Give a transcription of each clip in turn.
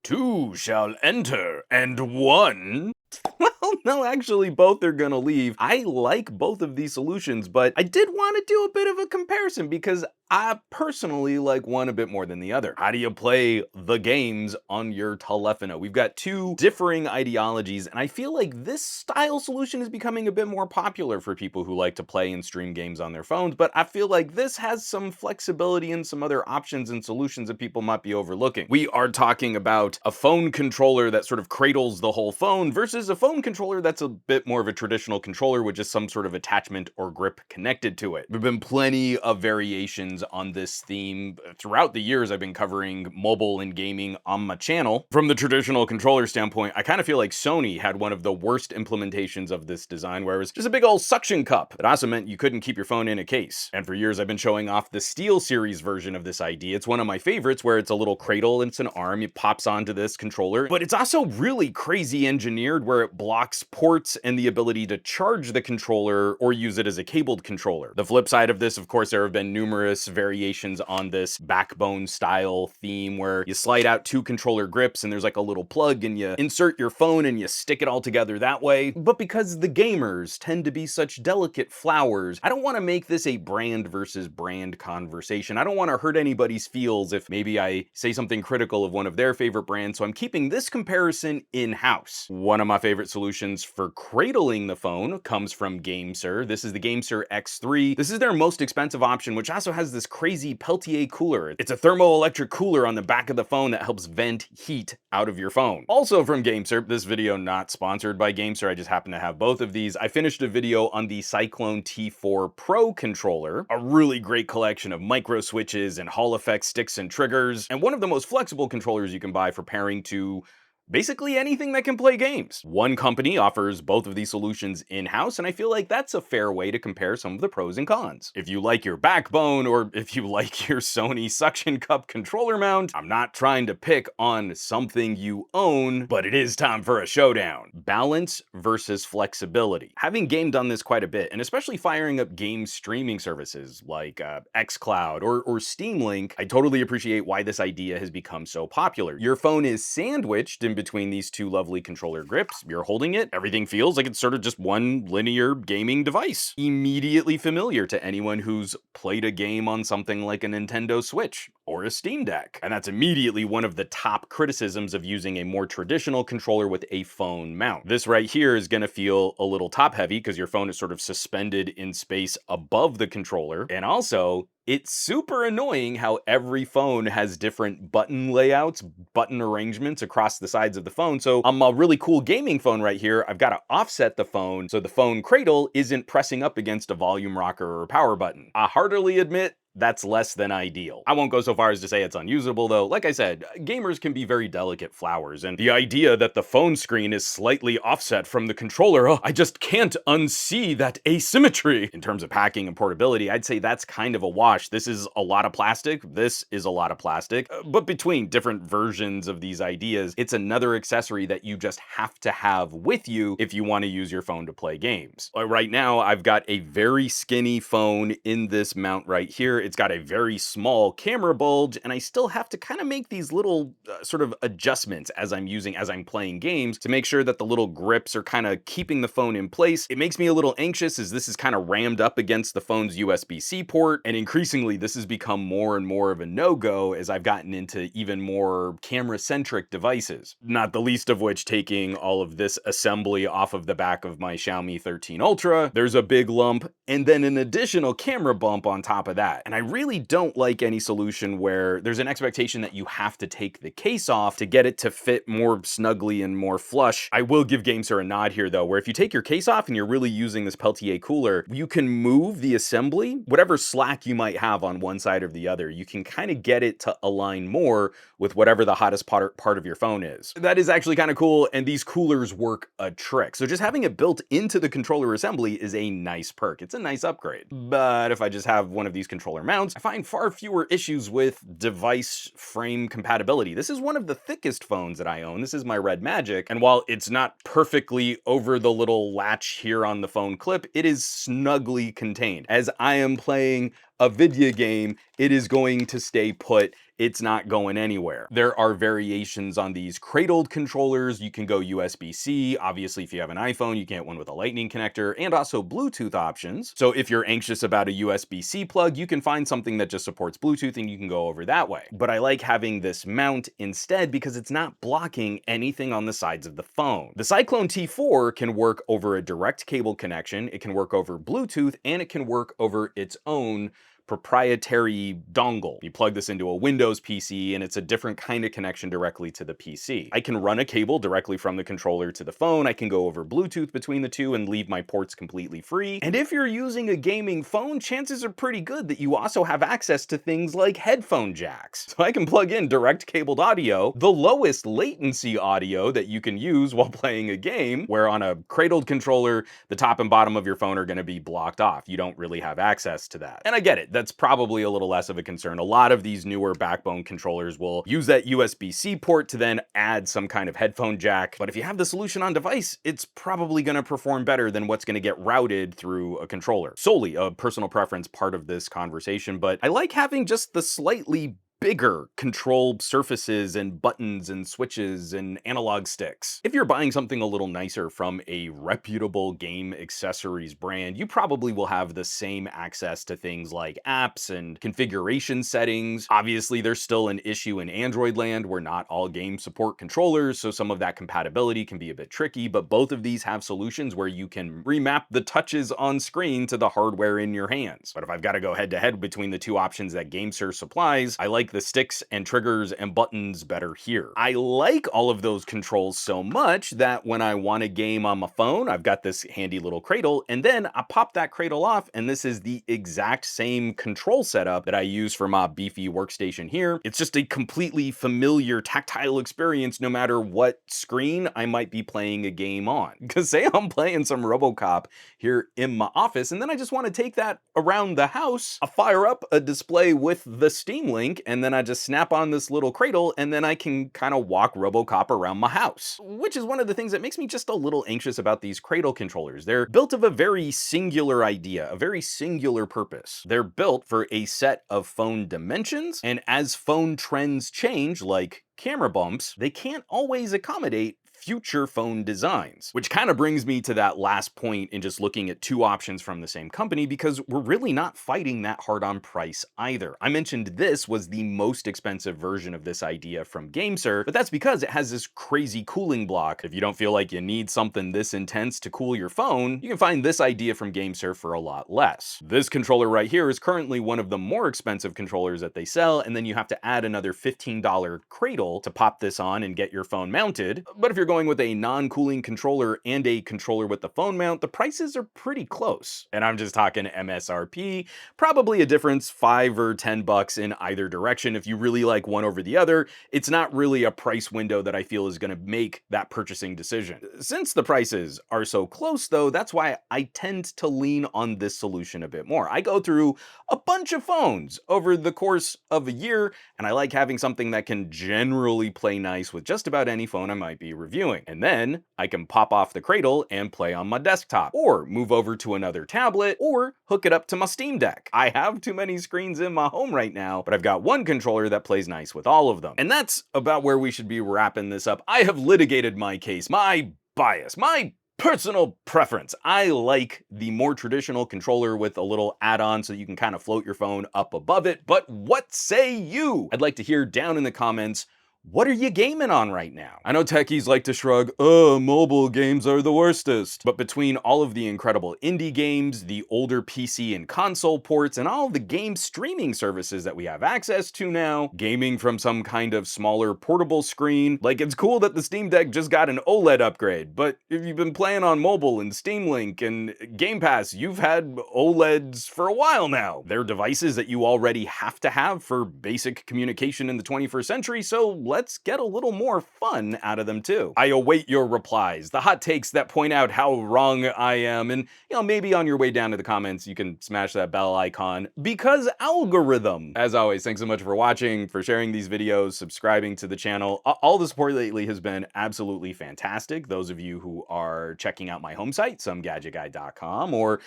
Two shall enter, and one... Well, no, actually, both are gonna leave. I like both of these solutions, but I did want to do a bit of a comparison because I personally like one a bit more than the other. How do you play the games on your telephone? We've got two differing ideologies, and I feel like this style solution is becoming a bit more popular for people who like to play and stream games on their phones, but I feel like this has some flexibility and some other options and solutions that people might be overlooking. We are talking about a phone controller that sort of cradles the whole phone versus a phone controller that's a bit more of a traditional controller with just some sort of attachment or grip connected to it. There have been plenty of variations on this theme throughout the years I've been covering mobile and gaming on my channel. From the traditional controller standpoint, I kind of feel like Sony had one of the worst implementations of this design, where it was just a big old suction cup. It also meant you couldn't keep your phone in a case. And for years I've been showing off the SteelSeries version of this idea. It's one of my favorites, where it's a little cradle and it's an arm, it pops onto this controller, but it's also really crazy engineered where it blocks ports and the ability to charge the controller or use it as a cabled controller. The flip side of this, of course, there have been numerous variations on this backbone style theme where you slide out two controller grips and there's like a little plug and you insert your phone and you stick it all together that way. But because the gamers tend to be such delicate flowers, I don't want to make this a brand versus brand conversation. I don't want to hurt anybody's feels if maybe I say something critical of one of their favorite brands, so I'm keeping this comparison in-house. One of my favorite solutions for cradling the phone comes from GameSir. This is the GameSir X3. This is their most expensive option, which also has this crazy Peltier cooler. It's a thermoelectric cooler on the back of the phone that helps vent heat out of your phone. Also from GameSir, this video not sponsored by GameSir, I just happen to have both of these. I finished a video on the Cyclone T4 Pro controller, a really great collection of micro switches and Hall effect sticks and triggers, and one of the most flexible controllers you can buy for pairing to basically anything that can play games. One company offers both of these solutions in-house, and I feel like that's a fair way to compare some of the pros and cons. If you like your backbone, or if you like your Sony suction cup controller mount, I'm not trying to pick on something you own, but it is time for a showdown. Balance versus flexibility. Having gamed on this quite a bit, and especially firing up game streaming services like xCloud or Steam Link, I totally appreciate why this idea has become so popular. Your phone is sandwiched in between these two lovely controller grips. You're holding it, everything feels like it's sort of just one linear gaming device. Immediately familiar to anyone who's played a game on something like a Nintendo Switch or a Steam Deck. And that's immediately one of the top criticisms of using a more traditional controller with a phone mount. This right here is gonna feel a little top heavy because your phone is sort of suspended in space above the controller. And also, it's super annoying how every phone has different button layouts, button arrangements across the sides of the phone. So on my really cool gaming phone right here, I've got to offset the phone so the phone cradle isn't pressing up against a volume rocker or power button. I heartily admit that's less than ideal. I won't go so far as to say it's unusable though. Like I said, gamers can be very delicate flowers, and the idea that the phone screen is slightly offset from the controller, I just can't unsee that asymmetry. In terms of packing and portability, I'd say that's kind of a wash. This is a lot of plastic, this is a lot of plastic, but between different versions of these ideas, it's another accessory that you just have to have with you if you want to use your phone to play games. Right now, I've got a very skinny phone in this mount right here. It's got a very small camera bulge, and I still have to kind of make these little sort of adjustments as I'm playing games to make sure that the little grips are kind of keeping the phone in place. It makes me a little anxious as this is kind of rammed up against the phone's USB-C port, and increasingly this has become more and more of a no-go as I've gotten into even more camera-centric devices. Not the least of which taking all of this assembly off of the back of my Xiaomi 13 Ultra. There's a big lump, and then an additional camera bump on top of that. And I really don't like any solution where there's an expectation that you have to take the case off to get it to fit more snugly and more flush. I will give GameSir a nod here though, where if you take your case off and you're really using this Peltier cooler, you can move the assembly, whatever slack you might have on one side or the other, you can kind of get it to align more with whatever the hottest part of your phone is. That is actually kind of cool, and these coolers work a trick. So just having it built into the controller assembly is a nice perk. It's a nice upgrade. But if I just have one of these controller mounts, I find far fewer issues with device frame compatibility. This is one of the thickest phones that I own. This is my Red Magic, and while it's not perfectly over the little latch here on the phone clip, it is snugly contained. As I am playing a video game, it is going to stay put it's not going anywhere. There are variations on these cradled controllers. You can go USB-C. Obviously, if you have an iPhone, you can get one with a lightning connector, and also Bluetooth options. So if you're anxious about a USB-C plug, you can find something that just supports Bluetooth and you can go over that way. But I like having this mount instead because it's not blocking anything on the sides of the phone. The Cyclone T4 can work over a direct cable connection, it can work over Bluetooth, and it can work over its own proprietary dongle. You plug this into a Windows PC and it's a different kind of connection directly to the PC. I can run a cable directly from the controller to the phone. I can go over Bluetooth between the two and leave my ports completely free. And if you're using a gaming phone, chances are pretty good that you also have access to things like headphone jacks. So I can plug in direct cabled audio, the lowest latency audio that you can use while playing a game, where on a cradled controller, the top and bottom of your phone are going to be blocked off. You don't really have access to that. And I get it. That's probably a little less of a concern. A lot of these newer backbone controllers will use that USB-C port to then add some kind of headphone jack. But if you have the solution on device, it's probably going to perform better than what's going to get routed through a controller. Solely a personal preference part of this conversation, but I like having just the slightly bigger control surfaces and buttons and switches and analog sticks. If you're buying something a little nicer from a reputable game accessories brand, you probably will have the same access to things like apps and configuration settings. Obviously, there's still an issue in Android land where not all games support controllers, so some of that compatibility can be a bit tricky, but both of these have solutions where you can remap the touches on screen to the hardware in your hands. But if I've got to go head to head between the two options that GameSir supplies, I like the sticks and triggers and buttons better here. I like all of those controls so much that when I want a game on my phone, I've got this handy little cradle, and then I pop that cradle off, and this is the exact same control setup that I use for my beefy workstation here. It's just a completely familiar tactile experience no matter what screen I might be playing a game on. Because say I'm playing some RoboCop here in my office, and then I just want to take that around the house, I fire up a display with the Steam Link, and then I just snap on this little cradle, and then I can kind of walk RoboCop around my house. Which is one of the things that makes me just a little anxious about these cradle controllers. They're built of a very singular idea, a very singular purpose. They're built for a set of phone dimensions, and as phone trends change, like camera bumps, they can't always accommodate future phone designs. Which kind of brings me to that last point in just looking at two options from the same company, because we're really not fighting that hard on price either. I mentioned this was the most expensive version of this idea from GameSir, but that's because it has this crazy cooling block. If you don't feel like you need something this intense to cool your phone, you can find this idea from GameSir for a lot less. This controller right here is currently one of the more expensive controllers that they sell, and then you have to add another $15 cradle to pop this on and get your phone mounted. But if you're going with a non-cooling controller and a controller with the phone mount, the prices are pretty close. And I'm just talking MSRP, probably a difference $5 or $10 in either direction. If you really like one over the other, it's not really a price window that I feel is going to make that purchasing decision. Since the prices are so close though, that's why I tend to lean on this solution a bit more. I go through a bunch of phones over the course of a year, and I like having something that can generally play nice with just about any phone I might be reviewing. And then I can pop off the cradle and play on my desktop, or move over to another tablet, or hook it up to my Steam Deck. I have too many screens in my home right now, but I've got one controller that plays nice with all of them. And that's about where we should be wrapping this up. I have litigated my case, my bias, my personal preference. I like the more traditional controller with a little add-on so you can kind of float your phone up above it. But what say you? I'd like to hear down in the comments, what are you gaming on right now? I know techies like to shrug, mobile games are the worstest. But between all of the incredible indie games, the older PC and console ports, and all of the game streaming services that we have access to now, gaming from some kind of smaller portable screen, like it's cool that the Steam Deck just got an OLED upgrade, but if you've been playing on mobile and Steam Link and Game Pass, you've had OLEDs for a while now. They're devices that you already have to have for basic communication in the 21st century, so let's let's get a little more fun out of them too. I await your replies, the hot takes that point out how wrong I am, and maybe on your way down to the comments, you can smash that bell icon, because algorithm. As always, thanks so much for watching, for sharing these videos, subscribing to the channel. All the support lately has been absolutely fantastic. Those of you who are checking out my home site, somegadgetguy.com, or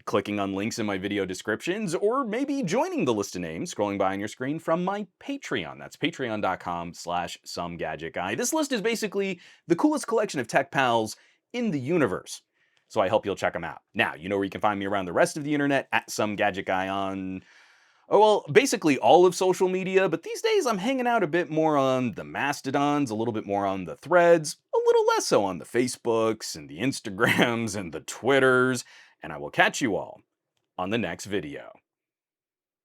clicking on links in my video descriptions, or maybe joining the list of names scrolling by on your screen from my Patreon. That's patreon.com/somegadgetguy. This list is basically the coolest collection of tech pals in the universe, so I hope you'll check them out. Now, you know where you can find me around the rest of the internet, at somegadgetguy on, oh, well, basically all of social media, but these days I'm hanging out a bit more on the Mastodons, a little bit more on the Threads, a little less so on the Facebooks and the Instagrams and the Twitters, and I will catch you all on the next video.